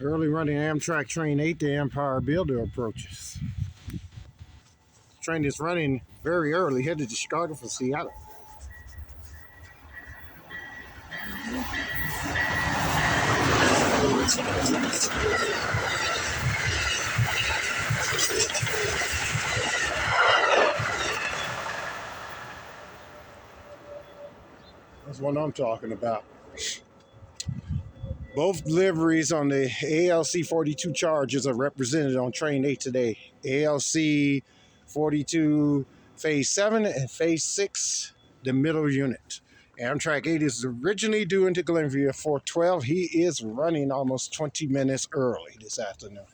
Early running Amtrak train 8, the Empire Builder approaches. Train is running very early, headed to Chicago from Seattle. That's what I'm talking about. Both deliveries on the ALC 42 charges are represented on train 8 today. ALC 42 phase 7 and phase 6, the middle unit. Amtrak 8 is originally due into Glenview at 4:12. He is running almost 20 minutes early this afternoon.